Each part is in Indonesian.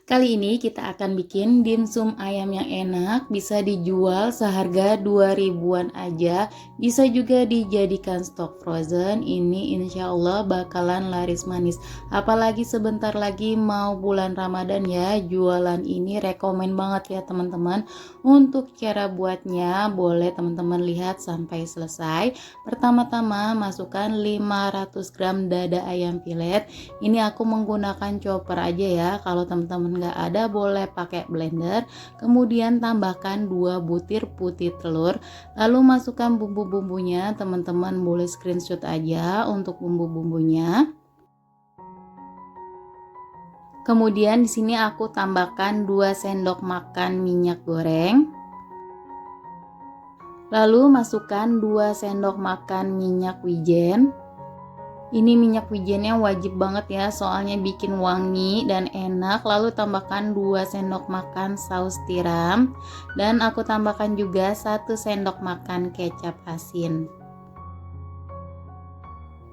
Kali ini kita akan bikin dimsum ayam yang enak, bisa dijual seharga 2 ribuan aja, bisa juga dijadikan stok frozen. Ini insya Allah bakalan laris manis. Apalagi sebentar lagi mau bulan Ramadan ya, jualan ini rekomen banget ya teman-teman. Untuk cara buatnya boleh teman-teman lihat sampai selesai. Pertama-tama masukkan 500 gram dada ayam filet. Ini aku menggunakan chopper aja ya, kalau teman-teman nggak ada boleh pakai blender. Kemudian tambahkan 2 butir putih telur, lalu masukkan bumbu-bumbunya. Teman-teman boleh screenshot aja untuk bumbu-bumbunya. Kemudian di sini aku tambahkan 2 sendok makan minyak goreng, lalu masukkan 2 sendok makan minyak wijen. Ini minyak wijennya wajib banget ya, soalnya bikin wangi dan enak. Lalu tambahkan 2 sendok makan saus tiram, dan aku tambahkan juga 1 sendok makan kecap asin.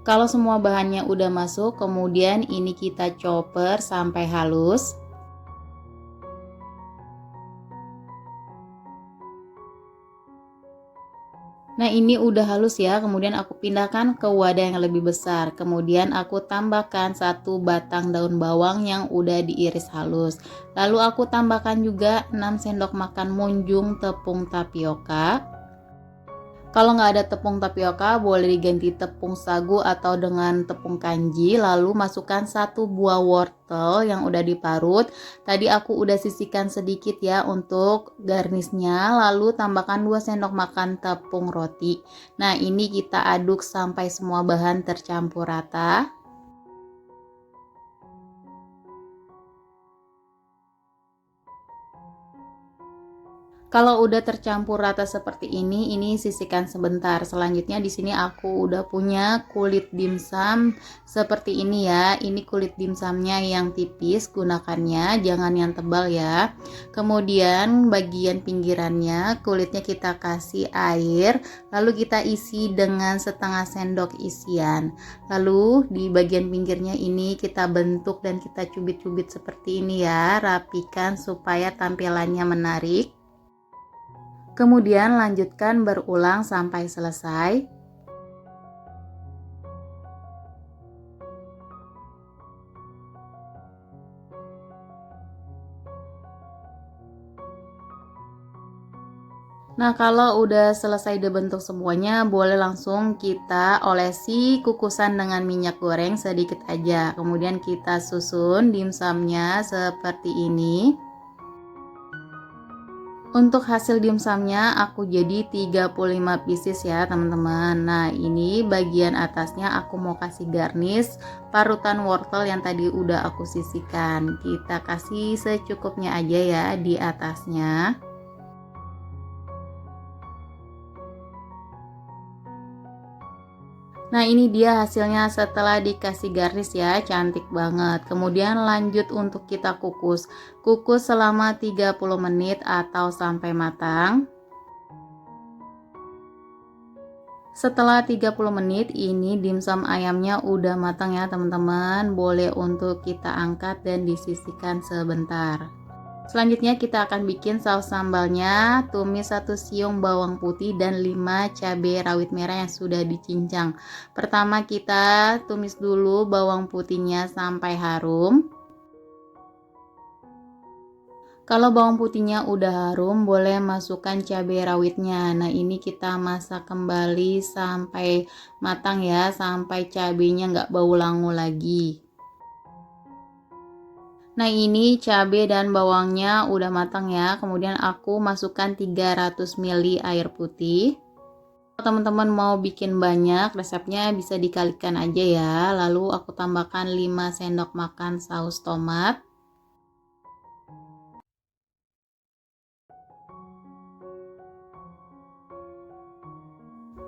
Kalau semua bahannya udah masuk, kemudian ini kita chopper sampai halus. Nah ini udah halus ya, kemudian aku pindahkan ke wadah yang lebih besar. Kemudian aku tambahkan 1 batang daun bawang yang udah diiris halus. Lalu aku tambahkan juga 6 sendok makan munjung tepung tapioka. Kalau nggak ada tepung tapioka boleh diganti tepung sagu atau dengan tepung kanji. Lalu masukkan 1 buah wortel yang udah diparut. Tadi aku udah sisihkan sedikit ya untuk garnisnya. Lalu tambahkan 2 sendok makan tepung roti. Nah ini kita aduk sampai semua bahan tercampur rata. Kalau udah tercampur rata seperti ini sisihkan sebentar. Selanjutnya di sini aku udah punya kulit dimsum seperti ini ya. Ini kulit dimsumnya yang tipis, gunakannya jangan yang tebal ya. Kemudian bagian pinggirannya kulitnya kita kasih air, lalu kita isi dengan setengah sendok isian. Lalu di bagian pinggirnya ini kita bentuk dan kita cubit-cubit seperti ini ya. Rapikan supaya tampilannya menarik. Kemudian lanjutkan berulang sampai selesai. Nah kalau udah selesai dibentuk semuanya, boleh langsung kita olesi kukusan dengan minyak goreng sedikit aja. Kemudian kita susun dimsumnya seperti ini. Untuk hasil dimsumnya aku jadi 35 pieces ya teman-teman. Nah ini bagian atasnya aku mau kasih garnish parutan wortel yang tadi udah aku sisihkan. Kita kasih secukupnya aja ya di atasnya. Nah ini dia hasilnya setelah dikasih garnish ya, cantik banget. Kemudian lanjut untuk kita kukus. Kukus selama 30 menit atau sampai matang. Setelah 30 menit ini dimsum ayamnya udah matang ya teman-teman. Boleh untuk kita angkat dan disisihkan sebentar. Selanjutnya kita akan bikin saus sambalnya. Tumis 1 siung bawang putih dan 5 cabai rawit merah yang sudah dicincang. Pertama kita tumis dulu bawang putihnya sampai harum. Kalau bawang putihnya udah harum, boleh masukkan cabai rawitnya. Nah ini kita masak kembali sampai matang ya, sampai cabainya nggak bau langu lagi. Nah ini cabai dan bawangnya udah matang ya. Kemudian aku masukkan 300 ml air putih. Kalau teman-teman mau bikin banyak, resepnya bisa dikalikan aja ya. Lalu aku tambahkan 5 sendok makan saus tomat.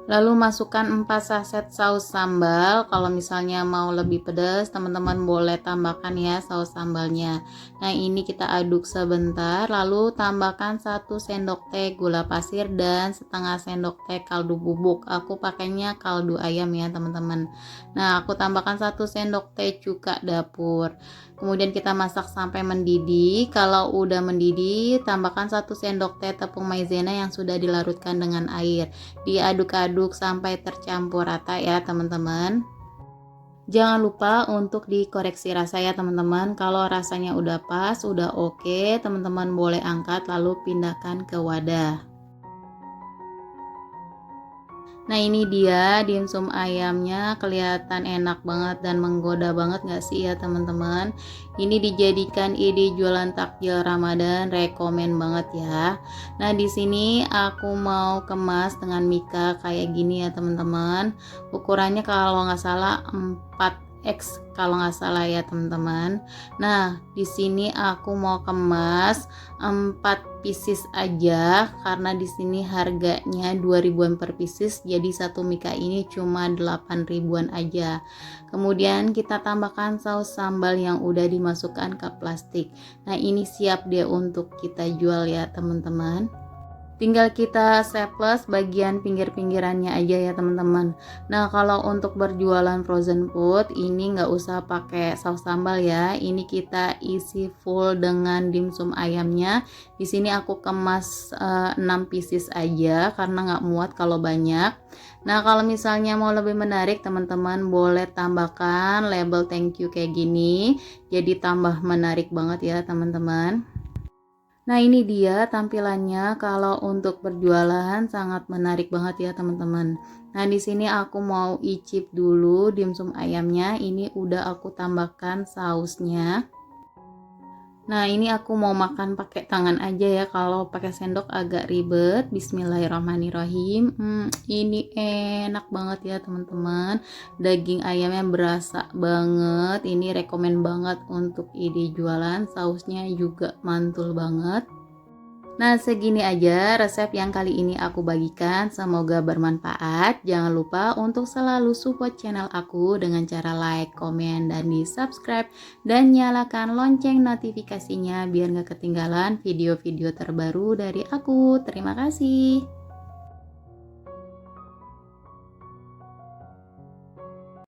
Lalu masukkan 4 saset saus sambal. Kalau misalnya mau lebih pedas, teman-teman boleh tambahkan ya saus sambalnya. Nah ini kita aduk sebentar, lalu tambahkan 1 sendok teh gula pasir dan setengah sendok teh kaldu bubuk. Aku pakainya kaldu ayam ya teman-teman. Nah aku tambahkan 1 sendok teh cuka dapur. Kemudian kita masak sampai mendidih. Kalau udah mendidih, tambahkan 1 sendok teh tepung maizena yang sudah dilarutkan dengan air. Diaduk-aduk sampai tercampur rata ya teman-teman. Jangan lupa untuk dikoreksi rasa ya teman-teman. Kalau rasanya udah pas, udah oke, teman-teman boleh angkat lalu pindahkan ke wadah. Nah ini dia dimsum ayamnya, kelihatan enak banget dan menggoda banget gak sih ya teman-teman. Ini dijadikan ide jualan takjil Ramadan, rekomen banget ya. Nah di sini aku mau kemas dengan mika kayak gini ya teman-teman. Ukurannya kalau nggak salah 4x kalau nggak salah ya teman-teman. Nah di sini aku mau kemas 4 pieces aja karena di sini harganya 2.000-an per pieces, jadi satu mika ini cuma 8.000-an aja. Kemudian kita tambahkan saus sambal yang udah dimasukkan ke plastik. Nah ini siap deh untuk kita jual ya teman-teman. Tinggal kita seples bagian pinggir-pinggirannya aja ya teman-teman. Nah kalau untuk berjualan frozen food ini nggak usah pakai saus sambal ya. Ini kita isi full dengan dimsum ayamnya. Di sini aku kemas 6 pieces aja karena nggak muat kalau banyak. Nah kalau misalnya mau lebih menarik teman-teman boleh tambahkan label thank you kayak gini. Jadi tambah menarik banget ya teman-teman. Nah ini dia tampilannya kalau untuk berjualan sangat menarik banget ya teman-teman. Nah di sini aku mau icip dulu dimsum ayamnya. Ini udah aku tambahkan sausnya. Nah ini aku mau makan pakai tangan aja ya, kalau pakai sendok agak ribet. Bismillahirrahmanirrahim. Ini enak banget ya teman-teman. Daging ayamnya berasa banget. Ini rekomen banget untuk ide jualan. Sausnya juga mantul banget. Nah segini aja resep yang kali ini aku bagikan, semoga bermanfaat. Jangan lupa untuk selalu support channel aku dengan cara like, komen, dan di subscribe. Dan nyalakan lonceng notifikasinya biar gak ketinggalan video-video terbaru dari aku. Terima kasih.